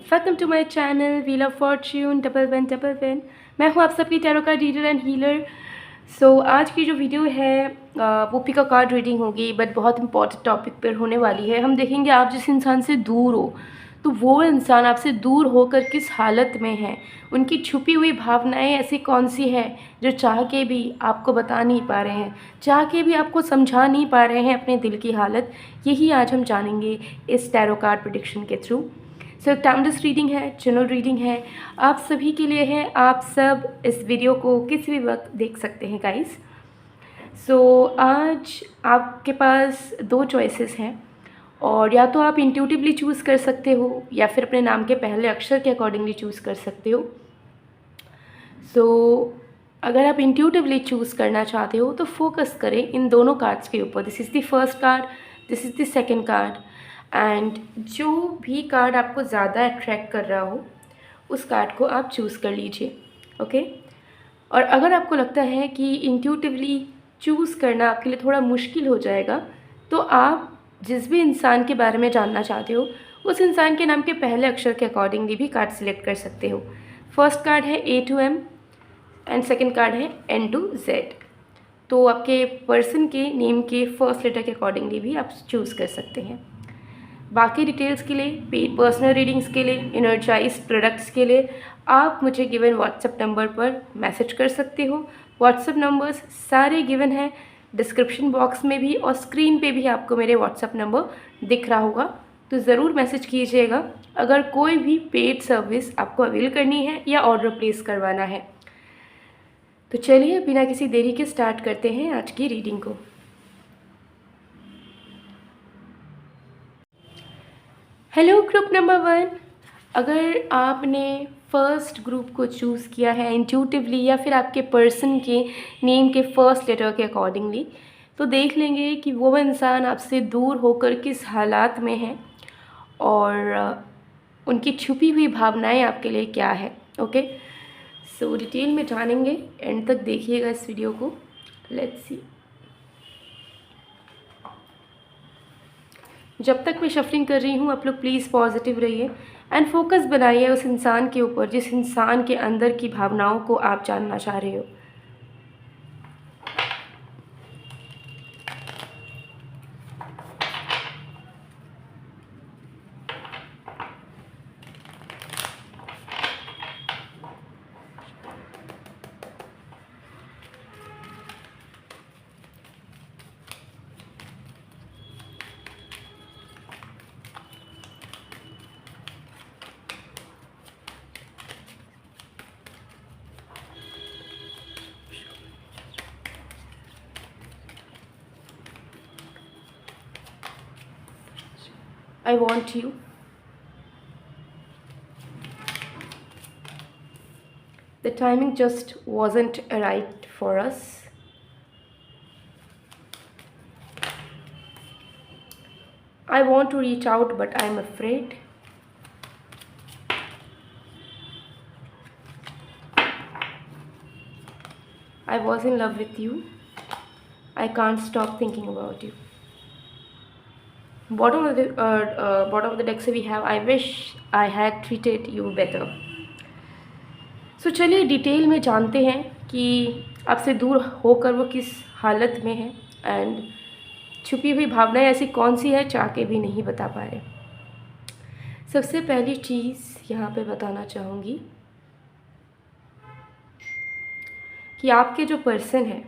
Welcome to my channel wheel of fortune double one. मैं हूँ आप सबकी tarot card reader and healer. आज की जो वीडियो है वो पिक अ कार्ड रीडिंग होगी, बट बहुत इंपॉर्टेंट टॉपिक पर होने वाली है। हम देखेंगे आप जिस इंसान से दूर हो तो वो इंसान आपसे दूर होकर किस हालत में है, उनकी छुपी हुई भावनाएं ऐसी कौन सी है जो चाह के भी आपको बता नहीं पा रहे हैं, चाह के भी आपको समझा नहीं पा रहे हैं अपने दिल की हालत। यही आज हम जानेंगे इस टैरो कार्ड प्रेडिक्शन के थ्रू। टाइमलेस रीडिंग है, जनरल रीडिंग है, आप सभी के लिए है। आप सब इस वीडियो को किसी भी वक्त देख सकते हैं गाइस। आज आपके पास दो चॉइसेस हैं, और या तो आप इंट्यूटिवली चूज़ कर सकते हो या फिर अपने नाम के पहले अक्षर के अकॉर्डिंगली चूज़ कर सकते हो। अगर आप इंट्यूटिवली चूज़ करना चाहते हो तो फोकस करें इन दोनों कार्ड्स के ऊपर। This is the first card, this is the second card, and जो भी कार्ड आपको ज़्यादा अट्रैक्ट कर रहा हो उस कार्ड को आप चूज़ कर लीजिए। ओके। और अगर आपको लगता है कि इंट्यूटिवली चूज़ करना आपके लिए थोड़ा मुश्किल हो जाएगा तो आप जिस भी इंसान के बारे में जानना चाहते हो उस इंसान के नाम के पहले अक्षर के अकॉर्डिंगली भी कार्ड सिलेक्ट कर सकते हो। फर्स्ट कार्ड है A to M and second card है N to Z। तो आपके पर्सन के नेम के फर्स्ट लेटर के अकॉर्डिंगली भी आप चूज़ कर सकते हैं। बाकी डिटेल्स के लिए, पेड पर्सनल रीडिंग्स के लिए, एनर्जाइज प्रोडक्ट्स के लिए आप मुझे गिवन व्हाट्सएप नंबर पर मैसेज कर सकते हो। व्हाट्सएप नंबर्स सारे गिवन हैं डिस्क्रिप्शन बॉक्स में भी, और स्क्रीन पे भी आपको मेरे व्हाट्सएप नंबर दिख रहा होगा, तो ज़रूर मैसेज कीजिएगा अगर कोई भी पेड सर्विस आपको अवेल करनी है या ऑर्डर प्लेस करवाना है। तो चलिए बिना किसी देरी के स्टार्ट करते हैं आज की रीडिंग को। हेलो ग्रुप नंबर 1, अगर आपने फर्स्ट ग्रुप को चूज़ किया है इंट्यूटिवली या फिर आपके पर्सन के नेम के फर्स्ट लेटर के अकॉर्डिंगली, तो देख लेंगे कि वो इंसान आपसे दूर होकर किस हालात में है और उनकी छुपी हुई भावनाएं आपके लिए क्या है। ओके, डिटेल में जानेंगे, एंड तक देखिएगा इस वीडियो को। Let's see. जब तक मैं शफलिंग कर रही हूँ आप लोग प्लीज़ पॉजिटिव रहिए एंड फोकस बनाइए उस इंसान के ऊपर जिस इंसान के अंदर की भावनाओं को आप जानना चाह रहे हो। I want you. The timing just wasn't right for us. I want to reach out but I'm afraid. I was in love with you. I can't stop thinking about you. Bottom of the deck से we have I wish I had treated you better. चलिए detail में जानते हैं कि आपसे दूर होकर वो किस हालत में है एंड छुपी हुई भावनाएं ऐसी कौन सी है चाह के भी नहीं बता पा रहे। सबसे पहली चीज़ यहाँ पे बताना चाहूँगी कि आपके जो पर्सन है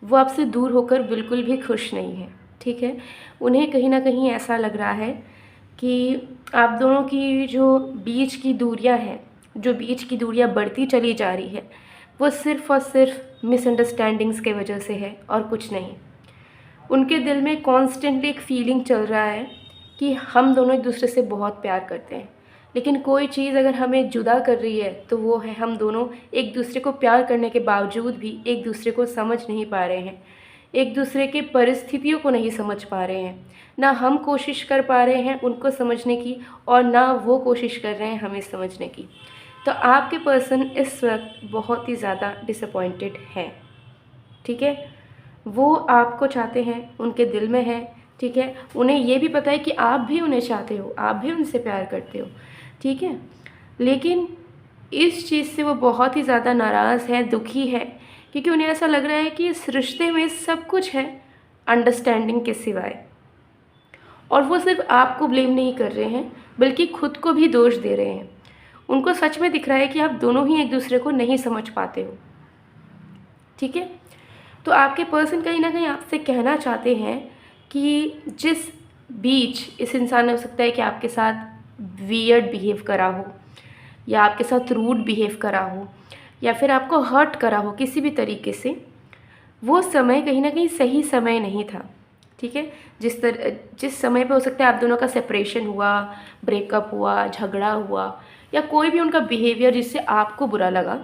वो आपसे दूर होकर बिल्कुल भी खुश नहीं है। ठीक है, उन्हें कहीं ना कहीं ऐसा लग रहा है कि आप दोनों की जो बीच की दूरियां हैं, जो बीच की दूरियां बढ़ती चली जा रही है, वो सिर्फ़ और सिर्फ मिसअंडरस्टैंडिंग्स के वजह से है और कुछ नहीं। उनके दिल में कॉन्स्टेंटली एक फीलिंग चल रहा है कि हम दोनों एक दूसरे से बहुत प्यार करते हैं, लेकिन कोई चीज़ अगर हमें जुदा कर रही है तो वो है हम दोनों एक दूसरे को प्यार करने के बावजूद भी एक दूसरे को समझ नहीं पा रहे हैं, एक दूसरे के परिस्थितियों को नहीं समझ पा रहे हैं। ना हम कोशिश कर पा रहे हैं उनको समझने की और ना वो कोशिश कर रहे हैं हमें समझने की। तो आपके पर्सन इस वक्त बहुत ही ज़्यादा डिसअपॉइंटेड हैं। ठीक है, वो आपको चाहते हैं, उनके दिल में है। ठीक है, उन्हें ये भी पता है कि आप भी उन्हें चाहते हो, आप भी उनसे प्यार करते हो। ठीक है। लेकिन इस चीज़ से वो बहुत ही ज़्यादा नाराज़ है, दुखी है, क्योंकि उन्हें ऐसा लग रहा है कि इस रिश्ते में सब कुछ है अंडरस्टैंडिंग के सिवाय। और वो सिर्फ आपको ब्लेम नहीं कर रहे हैं, बल्कि खुद को भी दोष दे रहे हैं। उनको सच में दिख रहा है कि आप दोनों ही एक दूसरे को नहीं समझ पाते हो। ठीक है। तो आपके पर्सन कहीं ना कहीं आपसे कहना चाहते हैं कि जिस बीच इस इंसान ने, हो सकता है कि आपके साथ वियर्ड बिहेव करा हो, या आपके साथ रूड बिहेव करा हो, या फिर आपको हर्ट करा हो किसी भी तरीके से, वो समय कहीं ना कहीं सही समय नहीं था। ठीक है। जिस समय पे हो सकता है आप दोनों का सेपरेशन हुआ, ब्रेकअप हुआ, झगड़ा हुआ, या कोई भी उनका बिहेवियर जिससे आपको बुरा लगा,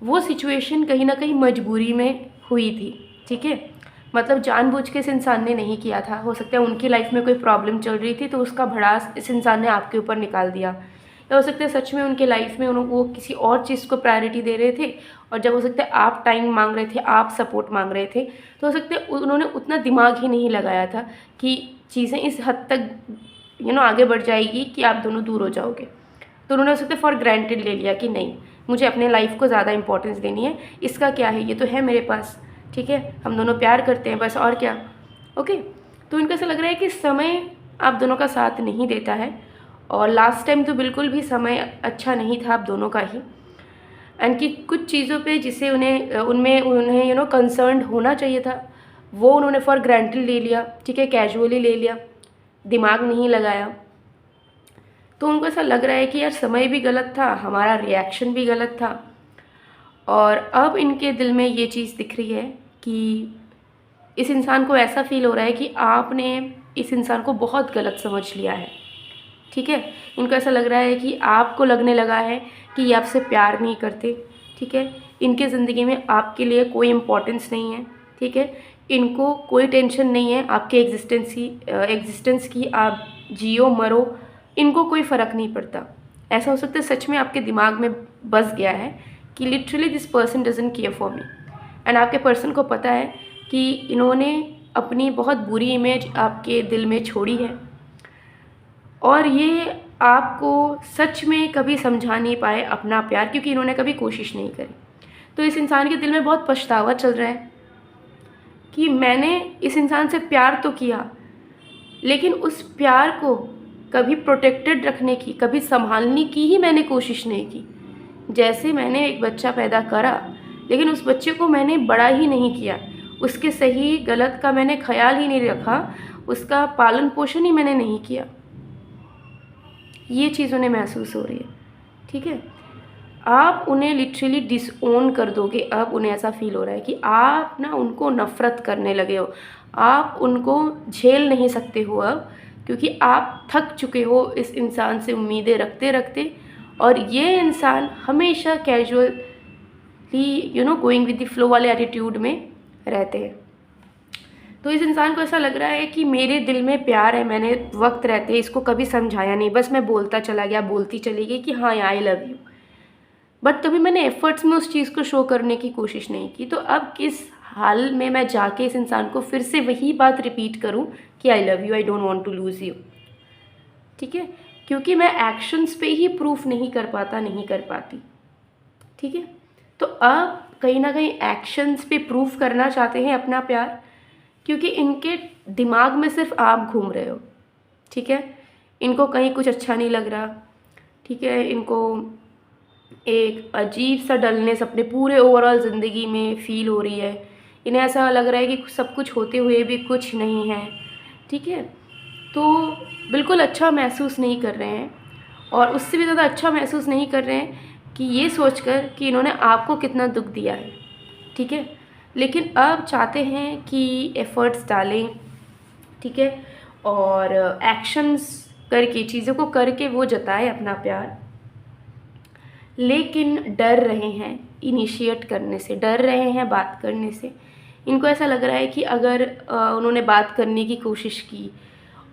वो सिचुएशन कहीं ना कहीं मजबूरी में हुई थी। ठीक है। मतलब जानबूझ के इस इंसान ने नहीं किया था। हो सकता है उनकी लाइफ में कोई प्रॉब्लम चल रही थी तो उसका भड़ास इस इंसान ने आपके ऊपर निकाल दिया, या हो सकता है सच में उनके लाइफ में वो किसी और चीज़ को प्रायोरिटी दे रहे थे, और जब हो सकता है आप टाइम मांग रहे थे, आप सपोर्ट मांग रहे थे, तो हो सकता है उन्होंने उतना दिमाग ही नहीं लगाया था कि चीज़ें इस हद तक आगे बढ़ जाएगी कि आप दोनों दूर हो जाओगे। तो उन्होंने हो सकता है फॉर ग्रांटेड ले लिया कि नहीं, मुझे अपने लाइफ को ज़्यादा इंपॉर्टेंस देनी है, इसका क्या है, ये तो है मेरे पास। ठीक है, हम दोनों प्यार करते हैं बस, और क्या। ओके। तो इनको ऐसा लग रहा है कि समय आप दोनों का साथ नहीं देता है, और लास्ट टाइम तो बिल्कुल भी समय अच्छा नहीं था आप दोनों का ही, एंड कि कुछ चीज़ों पे जिसे उन्हें कंसर्न्ड होना चाहिए था, वो उन्होंने फॉर ग्रांटेड ले लिया। ठीक है, कैजुअली ले लिया, दिमाग नहीं लगाया। तो उनको ऐसा लग रहा है कि यार समय भी गलत था, हमारा रिएक्शन भी गलत था, और अब इनके दिल में ये चीज़ दिख रही है कि इस इंसान को ऐसा फील हो रहा है कि आपने इस इंसान को बहुत गलत समझ लिया है। ठीक है, इनको ऐसा लग रहा है कि आपको लगने लगा है कि ये आपसे प्यार नहीं करते। ठीक है, इनके ज़िंदगी में आपके लिए कोई इम्पोर्टेंस नहीं है। ठीक है, इनको कोई टेंशन नहीं है आपके एग्जिस्टेंस की, आप जियो मरो, इनको कोई फ़र्क नहीं पड़ता। ऐसा हो सकता है सच में आपके दिमाग में बस गया है कि literally this person doesn't care for me, and आपके पर्सन को पता है कि इन्होंने अपनी बहुत बुरी इमेज आपके दिल में छोड़ी है, और ये आपको सच में कभी समझा नहीं पाए अपना प्यार, क्योंकि इन्होंने कभी कोशिश नहीं करी। तो इस इंसान के दिल में बहुत पछतावा चल रहा है कि मैंने इस इंसान से प्यार तो किया, लेकिन उस प्यार को कभी प्रोटेक्टेड रखने की, कभी संभालने की ही मैंने कोशिश नहीं की। जैसे मैंने एक बच्चा पैदा करा, लेकिन उस बच्चे को मैंने बड़ा ही नहीं किया, उसके सही गलत का मैंने ख्याल ही नहीं रखा, उसका पालन पोषण ही मैंने नहीं किया। ये चीज़ उन्हें महसूस हो रही है। ठीक है, आप उन्हें लिटरली डिसओन कर दोगे। अब उन्हें ऐसा फील हो रहा है कि आप ना उनको नफ़रत करने लगे हो, आप उनको झेल नहीं सकते हो अब, क्योंकि आप थक चुके हो इस इंसान से उम्मीदें रखते रखते, और ये इंसान हमेशा casually going with the flow वाले एटीट्यूड में रहते हैं। तो इस इंसान को ऐसा लग रहा है कि मेरे दिल में प्यार है, मैंने वक्त रहते इसको कभी समझाया नहीं, बस मैं बोलता चला गया, बोलती चली गई कि हाँ आई लव यू, बट कभी मैंने एफर्ट्स में उस चीज़ को शो करने की कोशिश नहीं की। तो अब किस हाल में मैं जाके इस इंसान को फिर से वही बात रिपीट करूं कि I love you, I don't want to lose you. ठीक है, क्योंकि मैं एक्शंस पे ही प्रूफ नहीं कर पाती। ठीक है, तो अब कहीं ना कहीं एक्शंस पे प्रूफ करना चाहते हैं अपना प्यार, क्योंकि इनके दिमाग में सिर्फ आप घूम रहे हो। ठीक है, इनको कहीं कुछ अच्छा नहीं लग रहा। ठीक है, इनको एक अजीब सा डलनेस अपने पूरे ओवरऑल ज़िंदगी में फ़ील हो रही है। इन्हें ऐसा लग रहा है कि सब कुछ होते हुए भी कुछ नहीं है। ठीक है, तो बिल्कुल अच्छा महसूस नहीं कर रहे हैं, और उससे भी ज़्यादा अच्छा महसूस नहीं कर रहे हैं कि ये सोचकर कि इन्होंने आपको कितना दुख दिया है। ठीक है, लेकिन अब चाहते हैं कि एफ़र्ट्स डालें। ठीक है, और एक्शंस करके, चीज़ों को करके वो जताए अपना प्यार, लेकिन डर रहे हैं इनिशिएट करने से, डर रहे हैं बात करने से। इनको ऐसा लग रहा है कि अगर उन्होंने बात करने की कोशिश की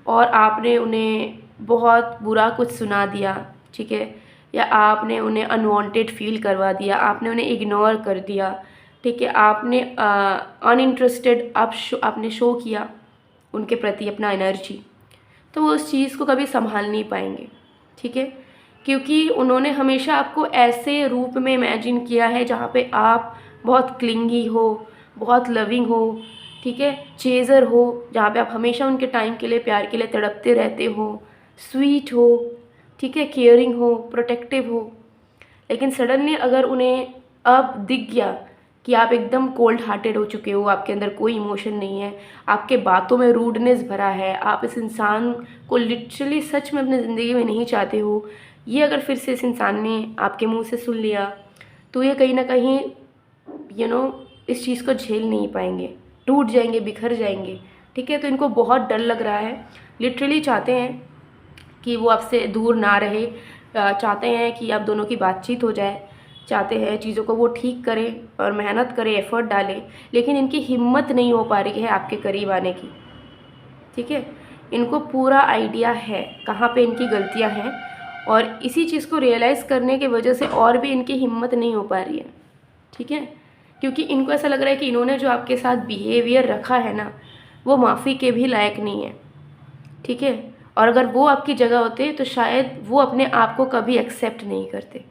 और आपने उन्हें बहुत बुरा कुछ सुना दिया, ठीक है, या आपने उन्हें अनवांटेड फील करवा दिया, आपने उन्हें इग्नोर कर दिया, ठीक है, आपने अनइंटरेस्टेड आपने शो किया उनके प्रति अपना एनर्जी, तो वो उस चीज़ को कभी संभाल नहीं पाएंगे। ठीक है, क्योंकि उन्होंने हमेशा आपको ऐसे रूप में इमेजिन किया है जहाँ पे आप बहुत क्लिंगी हो, बहुत लविंग हो, ठीक है, चेज़र हो, जहाँ पे आप हमेशा उनके टाइम के लिए, प्यार के लिए तड़पते रहते हो, स्वीट हो, ठीक है, केयरिंग हो, प्रोटेक्टिव हो। लेकिन सडनली अगर उन्हें अब दिख गया कि आप एकदम कोल्ड हार्टेड हो चुके हो, आपके अंदर कोई इमोशन नहीं है, आपके बातों में रूडनेस भरा है, आप इस इंसान को लिटरली सच में अपनी ज़िंदगी में नहीं चाहते हो, ये अगर फिर से इस इंसान ने आपके मुंह से सुन लिया, तो ये कहीं ना कहीं इस चीज़ को झेल नहीं पाएंगे, टूट जाएंगे, बिखर जाएंगे, ठीक है। तो इनको बहुत डर लग रहा है, लिटरली चाहते हैं कि वो आपसे दूर ना रहे, चाहते हैं कि आप दोनों की बातचीत हो जाए, चाहते हैं चीज़ों को वो ठीक करें और मेहनत करें, एफ़र्ट डालें, लेकिन इनकी हिम्मत नहीं हो पा रही है आपके करीब आने की, ठीक है। इनको पूरा आइडिया है कहाँ पे इनकी गलतियाँ हैं, और इसी चीज़ को रियलाइज़ करने की वजह से और भी इनकी हिम्मत नहीं हो पा रही है, ठीक है। क्योंकि इनको ऐसा लग रहा है कि इन्होंने जो आपके साथ बिहेवियर रखा है ना, वो माफ़ी के भी लायक नहीं है, ठीक है। और अगर वो आपकी जगह होते तो शायद वो अपने आप को कभी एक्सेप्ट नहीं करते,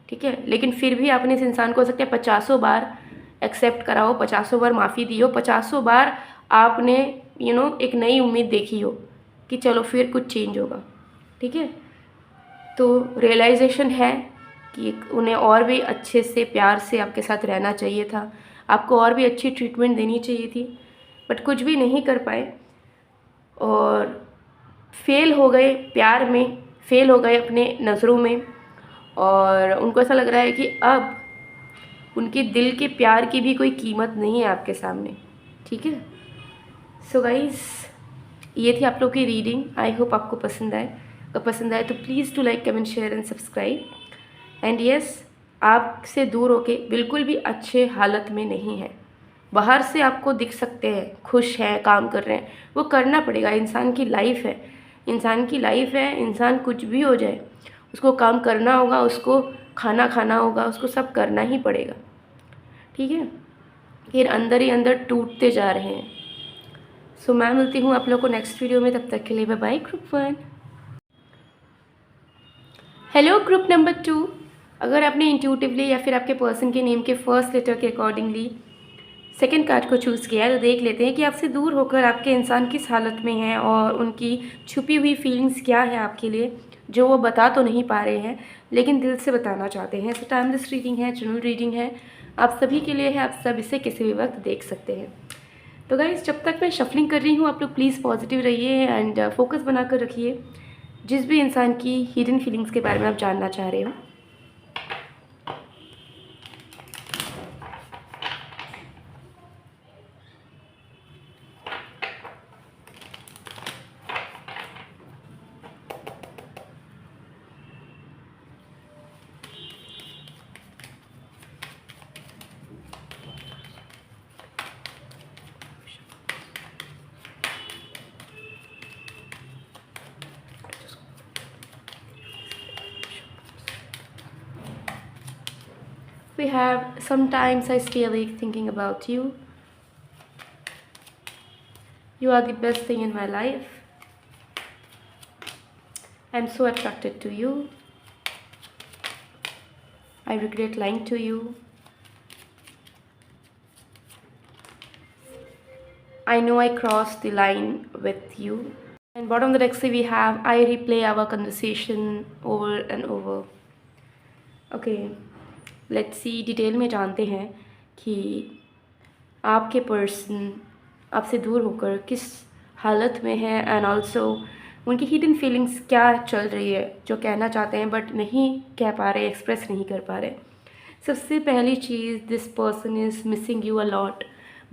ठीक है। लेकिन फिर भी आपने इस इंसान को हो सकता है 50 बार एक्सेप्ट करा हो, 50 बार माफ़ी दी हो, 50 बार आपने एक नई उम्मीद देखी हो कि चलो फिर कुछ चेंज होगा, ठीक है। तो रियलाइजेशन है कि उन्हें और भी अच्छे से प्यार से आपके साथ रहना चाहिए था, आपको और भी अच्छी ट्रीटमेंट देनी चाहिए थी, बट कुछ भी नहीं कर पाए और फेल हो गए प्यार में, फेल हो गए अपने नज़रों में। और उनको ऐसा लग रहा है कि अब उनके दिल के प्यार की भी कोई कीमत नहीं है आपके सामने, ठीक है। सो गाइस, ये थी आप लोग की रीडिंग। आई होप आपको पसंद आए। अगर पसंद आए तो please to like, comment, share and subscribe. And yes, आपसे दूर होके बिल्कुल भी अच्छे हालत में नहीं है। बाहर से आपको दिख सकते हैं खुश हैं, काम कर रहे हैं, वो करना पड़ेगा, इंसान की लाइफ है, इंसान की लाइफ है, इंसान कुछ भी हो जाए उसको काम करना होगा, उसको खाना खाना होगा, उसको सब करना ही पड़ेगा, ठीक है। फिर अंदर ही अंदर टूटते जा रहे हैं। सो मैं मिलती हूँ आप लोग को नेक्स्ट वीडियो में, तब तक के लिए bye bye group 1। Hello group number 2, अगर आपने इंट्यूटिवली या फिर आपके पर्सन के नेम के फर्स्ट लेटर के अकॉर्डिंगली सेकंड कार्ड को चूज़ किया है, तो देख लेते हैं कि आपसे दूर होकर आपके इंसान किस हालत में हैं और उनकी छुपी हुई फीलिंग्स क्या है आपके लिए, जो वो बता तो नहीं पा रहे हैं लेकिन दिल से बताना चाहते हैं। सो टाइमलेस रीडिंग है, जनरल रीडिंग है, आप सभी के लिए है, आप सब इसे किसी भी वक्त देख सकते हैं। तो गाइस, जब तक मैं शफलिंग कर रही हूँ आप लोग प्लीज़ पॉजिटिव रहिए एंड फोकस बनाकर रखिए जिस भी इंसान की हिडन फीलिंग्स के बारे में आप जानना चाह रहे हो। We have sometimes I stay awake thinking about you. You are the best thing in my life. I'm so attracted to you. I regret lying to you. I know I crossed the line with you. And bottom of the deck we have I replay our conversation over and over. Okay, let's see, detail में जानते हैं कि आपके person आपसे दूर होकर किस हालत में है एंड ऑल्सो उनकी हिडन फीलिंग्स क्या चल रही है, जो कहना चाहते हैं बट नहीं कह पा रहे, एक्सप्रेस नहीं कर पा रहे। सबसे पहली चीज़, this person is missing you a lot.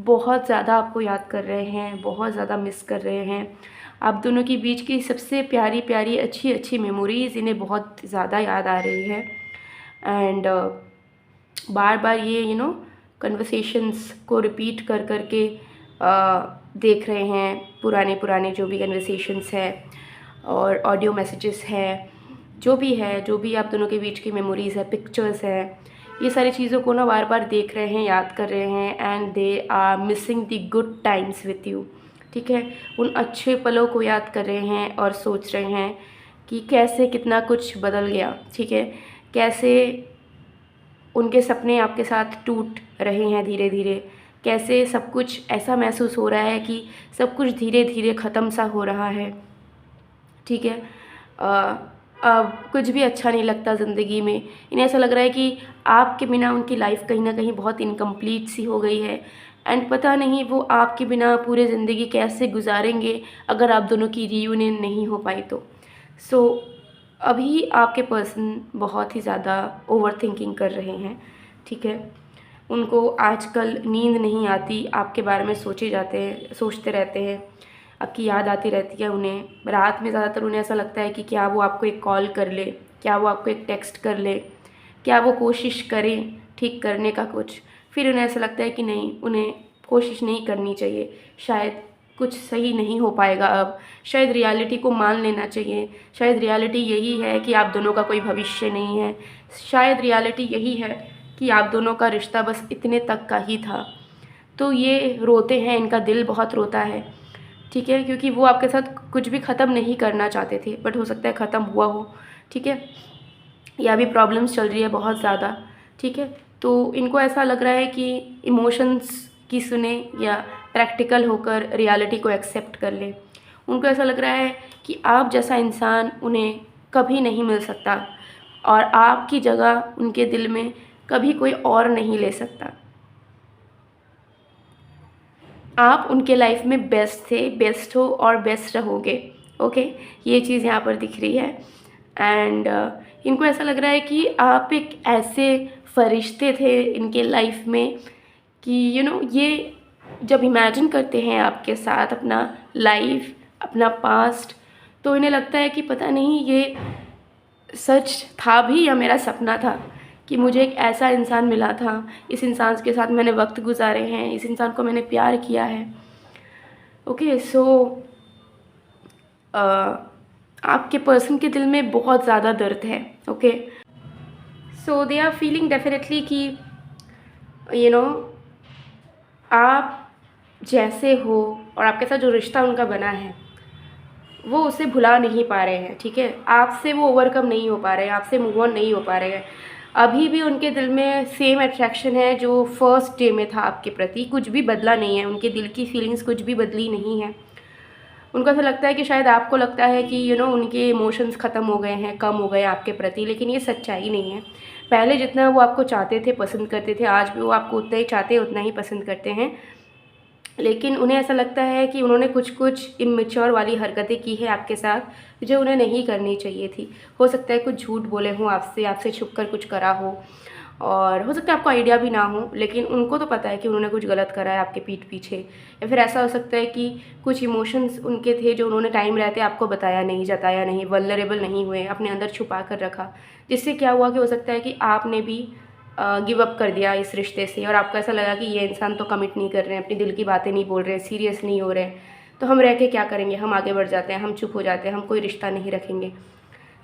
बहुत ज़्यादा आपको याद कर रहे हैं, बहुत ज़्यादा मिस कर रहे हैं। आप दोनों के बीच की सबसे प्यारी प्यारी अच्छी अच्छी मेमोरीज़ इन्हें बहुत ज़्यादा याद आ रही है एंड बार बार ये कन्वर्सेशंस को रिपीट कर कर के देख रहे हैं, पुराने जो भी कन्वर्सेशंस है और ऑडियो मैसेजेस है, जो भी आप दोनों के बीच की मेमोरीज़ है, पिक्चर्स है, ये सारी चीज़ों को ना बार बार देख रहे हैं, याद कर रहे हैं and they are missing the good times with you, ठीक है। उन अच्छे पलों को याद कर रहे हैं और सोच रहे हैं कि कैसे कितना कुछ बदल गया, ठीक है, कैसे उनके सपने आपके साथ टूट रहे हैं धीरे धीरे, कैसे सब कुछ ऐसा महसूस हो रहा है कि सब कुछ धीरे धीरे ख़त्म सा हो रहा है, ठीक है। अब कुछ भी अच्छा नहीं लगता ज़िंदगी में। इन्हें ऐसा लग रहा है कि आपके बिना उनकी लाइफ कहीं ना कहीं बहुत इनकम्प्लीट सी हो गई है, एंड पता नहीं वो आपके बिना पूरे ज़िंदगी कैसे गुजारेंगे अगर आप दोनों की रीयूनियन नहीं हो पाई तो। सो अभी आपके पर्सन बहुत ही ज़्यादा ओवर थिंकिंग कर रहे हैं, ठीक है। उनको आजकल नींद नहीं आती, आपके बारे में सोचते रहते हैं, आपकी याद आती रहती है उन्हें। रात में ज़्यादातर उन्हें ऐसा लगता है कि क्या वो आपको एक कॉल कर ले, क्या वो आपको एक टेक्स्ट कर ले, क्या वो कोशिश करें ठीक करने का कुछ। फिर उन्हें ऐसा लगता है कि नहीं, उन्हें कोशिश नहीं करनी चाहिए, शायद कुछ सही नहीं हो पाएगा अब, शायद रियलिटी को मान लेना चाहिए, शायद रियलिटी यही है कि आप दोनों का कोई भविष्य नहीं है, शायद रियलिटी यही है कि आप दोनों का रिश्ता बस इतने तक का ही था। तो ये रोते हैं, इनका दिल बहुत रोता है, ठीक है, क्योंकि वो आपके साथ कुछ भी ख़त्म नहीं करना चाहते थे, बट हो सकता है ख़त्म हुआ हो, ठीक है, या भी प्रॉब्लम्स चल रही है बहुत ज़्यादा, ठीक है। तो इनको ऐसा लग रहा है कि इमोशंस की सुने या प्रैक्टिकल होकर रियलिटी को एक्सेप्ट कर ले। उनको ऐसा लग रहा है कि आप जैसा इंसान उन्हें कभी नहीं मिल सकता और आपकी जगह उनके दिल में कभी कोई और नहीं ले सकता। आप उनके लाइफ में बेस्ट थे, बेस्ट हो और बेस्ट रहोगे, ओके। ये चीज़ यहाँ पर दिख रही है। एंड इनको ऐसा लग रहा है कि आप एक ऐसे फरिश्ते थे इनके लाइफ में कि ये जब इमेजिन करते हैं आपके साथ अपना लाइफ, अपना पास्ट, तो इन्हें लगता है कि पता नहीं ये सच था भी या मेरा सपना था, कि मुझे एक ऐसा इंसान मिला था, इस इंसान के साथ मैंने वक्त गुजारे हैं, इस इंसान को मैंने प्यार किया है, ओके। सो आपके पर्सन के दिल में बहुत ज़्यादा दर्द है, okay. So they are feeling definitely कि आप जैसे हो और आपके साथ जो रिश्ता उनका बना है वो उसे भुला नहीं पा रहे हैं, ठीक है। आपसे वो ओवरकम नहीं हो पा रहे हैं, आपसे मूव ऑन नहीं हो पा रहे हैं। अभी भी उनके दिल में सेम अट्रैक्शन है जो फर्स्ट डे में था आपके प्रति, कुछ भी बदला नहीं है, उनके दिल की फीलिंग्स कुछ भी बदली नहीं है। उनको ऐसा लगता है कि शायद आपको लगता है कि उनके इमोशंस ख़त्म हो गए हैं, कम हो गए आपके प्रति, लेकिन ये सच्चाई नहीं है। पहले जितना वो आपको चाहते थे, पसंद करते थे, आज भी वो आपको उतना ही चाहते हैं, उतना ही पसंद करते हैं, लेकिन उन्हें ऐसा लगता है कि उन्होंने कुछ कुछ इमेच्योर वाली हरकतें की है आपके साथ जो उन्हें नहीं करनी चाहिए थी। हो सकता है कुछ झूठ बोले हों आपसे छुप कर कुछ करा हो, और हो सकता है आपको आइडिया भी ना हो, लेकिन उनको तो पता है कि उन्होंने कुछ गलत करा है आपके पीठ पीछे। या फिर ऐसा हो सकता है कि कुछ इमोशंस उनके थे जो उन्होंने टाइम रहते आपको बताया नहीं, जताया नहीं, वल्नरेबल नहीं हुए, अपने अंदर छुपा कर रखा, जिससे क्या हुआ कि हो सकता है कि आपने भी गिव अप कर दिया इस रिश्ते से, और आपको ऐसा लगा कि ये इंसान तो कमिट नहीं कर रहे हैं, अपनी दिल की बातें नहीं बोल रहे हैं, सीरियस नहीं हो रहे हैं, तो हम रह के क्या करेंगे, हम आगे बढ़ जाते हैं, हम चुप हो जाते हैं, हम कोई रिश्ता नहीं रखेंगे।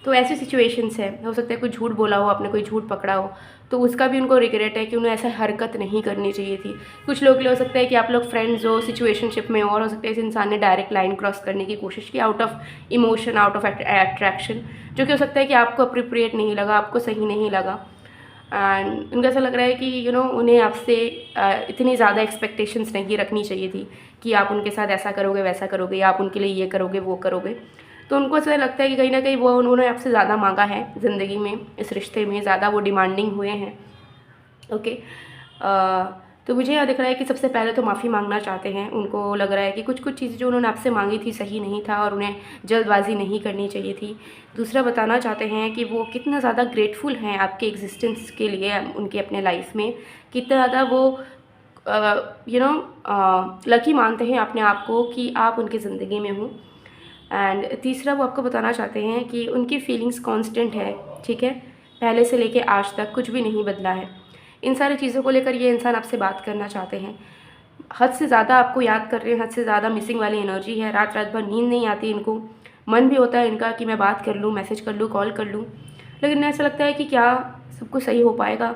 तो ऐसी सिचुएशंस है, हो सकता है कोई झूठ बोला हो, आपने कोई झूठ पकड़ा हो, तो उसका भी उनको रिग्रेट है कि उन्हें ऐसा हरकत नहीं करनी चाहिए थी। कुछ लोग के लिए हो सकता है कि आप लोग फ्रेंड्स हो, सिचुएशनशिप में, और हो सकता है इस इंसान ने डायरेक्ट लाइन क्रॉस करने की कोशिश की out of emotion, out of attraction, जो कि हो सकता है कि आपको अप्रोप्रिएट नहीं लगा, आपको सही नहीं लगा। एंड उनको ऐसा लग रहा है कि उन्हें आपसे इतनी ज़्यादा एक्सपेक्टेशंस नहीं रखनी चाहिए थी कि आप उनके साथ ऐसा करोगे, वैसा करोगे, या आप उनके लिए ये करोगे, वो करोगे। तो उनको ऐसा लगता है कि कहीं ना कहीं वो उन्होंने आपसे ज़्यादा मांगा है ज़िंदगी में, इस रिश्ते में ज़्यादा वो डिमांडिंग हुए हैं, ओके। तो मुझे यह दिख रहा है कि सबसे पहले तो माफ़ी मांगना चाहते हैं। उनको लग रहा है कि कुछ कुछ चीज़ें जो उन्होंने आपसे मांगी थी सही नहीं था और उन्हें जल्दबाजी नहीं करनी चाहिए थी। दूसरा, बताना चाहते हैं कि वो कितना ज़्यादा ग्रेटफुल हैं आपके एग्जिस्टेंस के लिए उनके अपने लाइफ में, कितना ज़्यादा वो लकी मानते हैं अपने आप को कि आप उनकी ज़िंदगी में हो। एंड तीसरा, वो आपको बताना चाहते हैं कि उनकी फीलिंग्स कांस्टेंट है, ठीक है, पहले से लेके आज तक कुछ भी नहीं बदला है। इन सारी चीज़ों को लेकर ये इंसान आपसे बात करना चाहते हैं, हद से ज़्यादा आपको याद कर रहे हैं, हद से ज़्यादा मिसिंग वाली एनर्जी है, रात रात भर नींद नहीं आती इनको, मन भी होता है इनका कि मैं बात कर लूँ, मैसेज कर लूँ, कॉल कर लूँ, लेकिन ऐसा लगता है कि क्या सब कुछ सही हो पाएगा,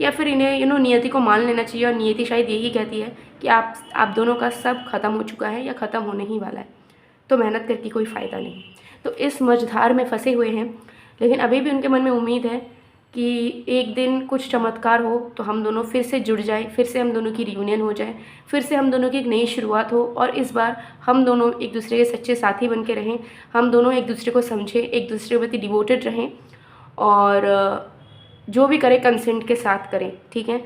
या फिर इन्हें नियति को मान लेना चाहिए, और नियति शायद यही कहती है कि आप दोनों का सब ख़त्म हो चुका है या ख़त्म होने ही वाला है। तो मेहनत करके कोई फ़ायदा नहीं। तो इस मझधार में फंसे हुए हैं, लेकिन अभी भी उनके मन में उम्मीद है कि एक दिन कुछ चमत्कार हो तो हम दोनों फिर से जुड़ जाएं, फिर से हम दोनों की रियूनियन हो जाए, फिर से हम दोनों की एक नई शुरुआत हो, और इस बार हम दोनों एक दूसरे के सच्चे साथी बन के रहें, हम दोनों एक दूसरे को समझें, एक दूसरे के प्रति डिवोटेड रहें, और जो भी करें कंसेंट के साथ करें, ठीक है।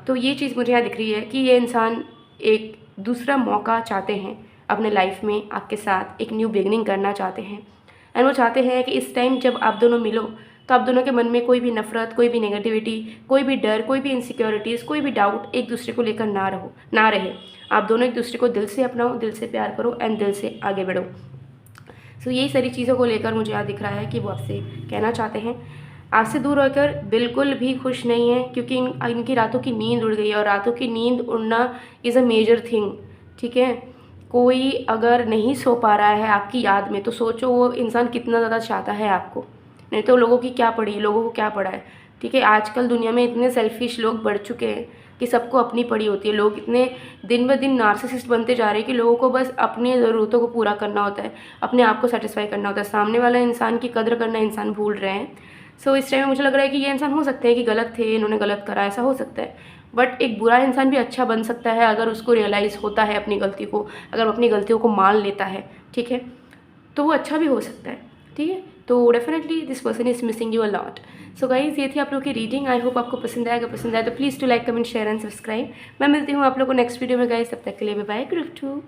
तो ये चीज़ मुझे यहाँ दिख रही है कि ये इंसान एक दूसरा मौका चाहते हैं अपने लाइफ में, आपके साथ एक न्यू बिगनिंग करना चाहते हैं। एंड वो चाहते हैं कि इस टाइम जब आप दोनों मिलो तो आप दोनों के मन में कोई भी नफ़रत, कोई भी नेगेटिविटी, कोई भी डर, कोई भी इनसिक्योरिटीज़, कोई भी डाउट एक दूसरे को लेकर ना रहे। आप दोनों एक दूसरे को दिल से अपनाओ, दिल से प्यार करो एंड दिल से आगे बढ़ो। सो यही सारी चीज़ों को लेकर मुझे यहाँ दिख रहा है कि वो आपसे कहना चाहते हैं। आपसे दूर होकर बिल्कुल भी खुश नहीं है, क्योंकि इनकी रातों की नींद उड़ गई है, और रातों की नींद उड़ना इज़ अ मेजर थिंग, ठीक है। कोई अगर नहीं सो पा रहा है आपकी याद में, तो सोचो वो इंसान कितना ज़्यादा चाहता है आपको। नहीं तो लोगों की क्या पड़ी, लोगों को क्या पड़ा है, ठीक है। आजकल दुनिया में इतने सेल्फिश लोग बढ़ चुके हैं कि सबको अपनी पड़ी होती है। लोग इतने दिन ब दिन नार्सिसिस्ट बनते जा रहे हैं कि लोगों को बस अपनी ज़रूरतों को पूरा करना होता है, अपने आप को सेटिस्फाई करना होता है, सामने वाला इंसान की कदर करना इंसान भूल रहे हैं। सो इस टाइम में मुझे लग रहा है कि ये इंसान हो सकते हैं कि गलत थे, इन्होंने गलत करा, ऐसा हो सकता है। बट एक बुरा इंसान भी अच्छा बन सकता है अगर उसको रियलाइज़ होता है अपनी गलती को, अगर वो अपनी गलतियों को मान लेता है, ठीक है, तो वो अच्छा भी हो सकता है, ठीक है। तो definitely this person is missing you a lot. So guys, ये थी आप लोग की रीडिंग। आई होप आपको पसंद आएगा। पसंद आए तो please to like, comment, share and subscribe. मैं मिलती हूँ आप लोग को नेक्स्ट वीडियो में गाइज़, तब तक के लिए बाय बाय, गुड टू।